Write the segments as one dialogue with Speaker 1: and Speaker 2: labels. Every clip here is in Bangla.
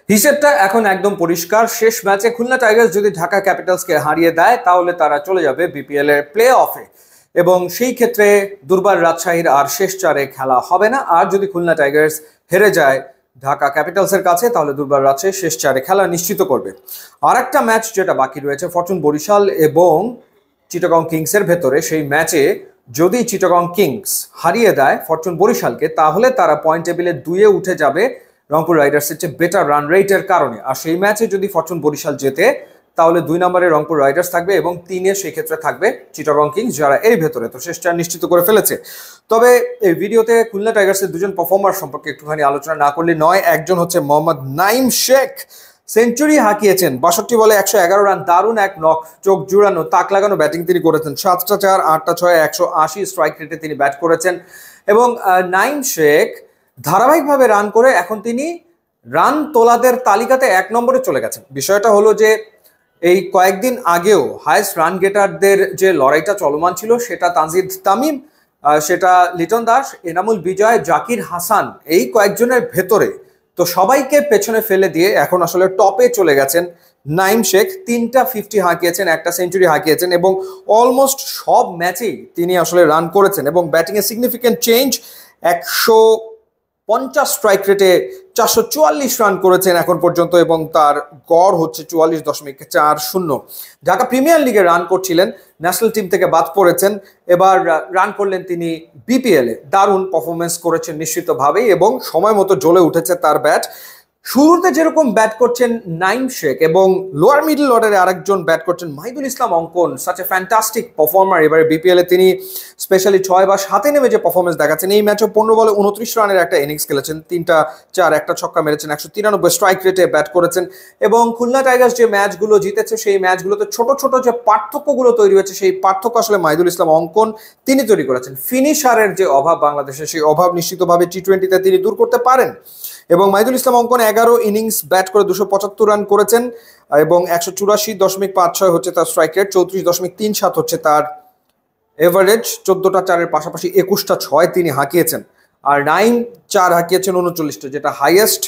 Speaker 1: হিসেবটা এখন একদম পরিষ্কার। শেষ ম্যাচে খুলনা টাইগার্স যদি ঢাকা ক্যাপিটালসকে হারিয়ে দেয় তাহলে তারা চলে যাবে বিপিএল এর প্লে অফে, এবং সেই ক্ষেত্রে দুর্বার রাজশাহীর আর শেষ চারে খেলা হবে না। আর যদি খুলনা টাইগার্স হেরে যায় ঢাকা ক্যাপিটালসের কাছে তাহলে দুর্বার রাজশাহী শেষ চারে খেলা নিশ্চিত করবে। আর একটা ম্যাচ যেটা বাকি রয়েছে ফরচুন বরিশাল এবং চিটাগং কিংসের ভেতরে, সেই ম্যাচে যদি চিটাগং কিংস হারিয়ে দেয় ফরচুন বরিশালকে তাহলে তারা পয়েন্ট টেবিলে 2-এ উঠে যাবে রংপুর রাইডার্সের চেয়ে বেটার রান রেটের কারণে। আর সেই ম্যাচে যদি ফরচুন বরিশাল জেতে তাহলে 2 নম্বরে রংপুর রাইডার্স থাকবে এবং 3-এ সেই ক্ষেত্রে থাকবে চিটাগং কিংস, যারা এর ভেতরে তো শেষ চার নিশ্চিত করে ফেলেছে। তবে এই ভিডিওতে খুলনা টাইগার্সের দুজন পারফর্মার সম্পর্কে একটুখানি আলোচনা না করলে নয়। একজন হচ্ছে মোহাম্মদ নাইম শেখ, সেঞ্চুরি হাঁকিয়েছেন 62 বলে 111 রান, দারুণ এক নক, চোখ জুড়ানো তাক লাগানো ব্যাটিং তিনি করেছেন। 7টা 4 8টা 6 180 স্ট্রাইক রেটে তিনি ব্যাট করেছেন এবং নাইম শেখ ধারাবাহিকভাবে রান করে এখন তিনি রান তোলাদের তালিকাতে 1 নম্বরে চলে গেছেন। বিষয়টা হলো যে এই কয়েকদিন আগেও হাইয়েস্ট রান গেটারদের যে লড়াইটা চলমান ছিল সেটা তানজিদ তামিম, সেটা লিটন দাস, এনামুল বিজয়, জাকির হাসান, এই কয়েকজনের ভেতরে তো সবাইকে পেছনে ফেলে দিয়ে এখন আসলে টপে চলে গেছেন নাইম শেখ। 3টা 50 হাঁকিয়েছেন, একটা সেঞ্চুরি হাঁকিয়েছেন এবং অলমোস্ট সব ম্যাচেই তিনি আসলে রান করেছেন এবং ব্যাটিংয়ে সিগনিফিকেন্ট চেঞ্জ। 150 স্ট্রাইক রেটে 444 রান করেছেন এখন পর্যন্ত এবং তার গড় হচ্ছে 44.40। ঢাকা প্রিমিয়ার লিগে রান করছিলেন, ন্যাশনাল টিম থেকে বাদ পড়েছেন, এবার রান করলেন তিনি বিপিএল এ। দারুণ পারফরমেন্স করেছেন নিশ্চিতভাবেই এবং সময় মতো জ্বলে উঠেছে তার ব্যাট। শুরুতে যেরকম ব্যাট করছেন নাইম শেখ এবং লোয়ার মিডল অর্ডারে আরেকজন ব্যাট করছেন মাহিদুল ইসলাম অঙ্কন, সাচ এ ফ্যান্টাস্টিক পারফর্মার। এবারে বিপিএল এ তিনি স্পেশালি 6 বা 7-এ নেমে যে পারফরমেন্স দেখাচ্ছেন, এই ম্যাচে 15 বলে 29 রানের একটা ইনিংস খেলেছেন, 3টা 4 একটা ছক্কা মেরেছেন, 193 স্ট্রাইক রেটে ব্যাট করেছেন এবং খুলনা টাইগার্স যে ম্যাচগুলো জিতেছে সেই ম্যাচগুলোতে ছোট ছোট যে পার্থক্যগুলো তৈরি হয়েছে সেই পার্থক্য আসলে মাহিদুল ইসলাম অঙ্কন তিনি তৈরি করেছেন। ফিনিশারের যে অভাব বাংলাদেশে, সেই অভাব নিশ্চিতভাবে টি-20তে তিনি দূর করতে পারেন এবং মাহিদুল ইসলাম অঙ্কন 11 ইনিংস ব্যাট করে 275 রান করেছেন এবং 184.56 হচ্ছে তার স্ট্রাইক রেট, 34.37 হচ্ছে তার এভারেজ। 14টা 4-এর পাশাপাশি 21টা 6 তিনি হাঁকিয়েছেন আর নাইম 4 হাঁকিয়েছেন 39টা, যেটা হাইয়েস্ট।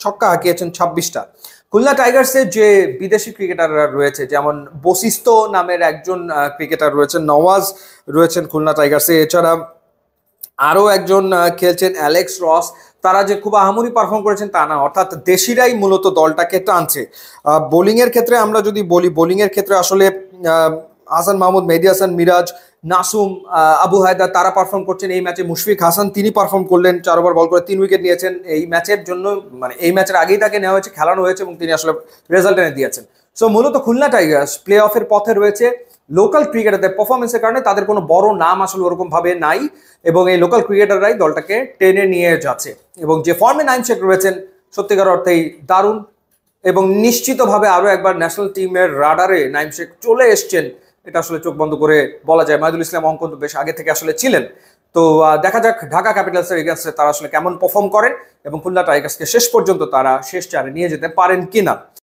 Speaker 1: ছক্কা হাঁকিয়েছেন 26টা। খুলনা টাইগার্সের যে বিদেশি ক্রিকেটাররা রয়েছে, যেমন বশিষ্ঠ নামের একজন ক্রিকেটার রয়েছেন, নওয়াজ রয়েছেন খুলনা টাইগার্সে, এছাড়া আরও একজন খেলছেন অ্যালেক্স রস। তারা যে খুব আহামরি পারফর্ম করেছেন তা না, অর্থাৎ দেশিরাই মূলত দলটাকে টানছে। বোলিংয়ের ক্ষেত্রে আমরা যদি বলি, বোলিংয়ের ক্ষেত্রে আসলে হাসান মাহমুদ, মেহেদী হাসান মিরাজ, নাসুম, আবু হায়দার তারা পারফর্ম করছেন। এই ম্যাচে মুশফিক হাসান তিনি পারফর্ম করলেন, 4 ওভার বল করে 3 উইকেট নিয়েছেন। এই ম্যাচের জন্য মানে এই ম্যাচের আগেই তাকে নেওয়া হয়েছে, খেলানো হয়েছে এবং তিনি আসলে রেজাল্ট এনে দিয়েছেন। সো মূলত খুলনা টাইগার্স প্লে অফের পথে রয়েছে লোকাল ক্রিকেটারদের পারফরমেন্সের কারণে। তাদের কোনো বড় নাম আসলে ওরকম ভাবে নাই এবং এই লোকাল ক্রিকেটাররাই দলটাকে টেনে নিয়ে যাচ্ছে এবং যে ফর্মে নাইম শেখ রয়েছেন সত্যিকার অর্থেই দারুণ এবং নিশ্চিতভাবে আরও একবার ন্যাশনাল টিমের রাডারে নাইম শেখ চলে এসছেন, এটা আসলে চোখ বন্ধ করে বলা যায়। মাহিদুল ইসলাম অঙ্কন তো বেশ আগে থেকে আসলে ছিলেন। তো দেখা যাক ঢাকা ক্যাপিটালসের এগেইনস্টে তারা আসলে কেমন পারফর্ম করেন এবং খুলনা টাইগার্সকে শেষ পর্যন্ত তারা শেষ চারে নিয়ে যেতে পারেন কিনা।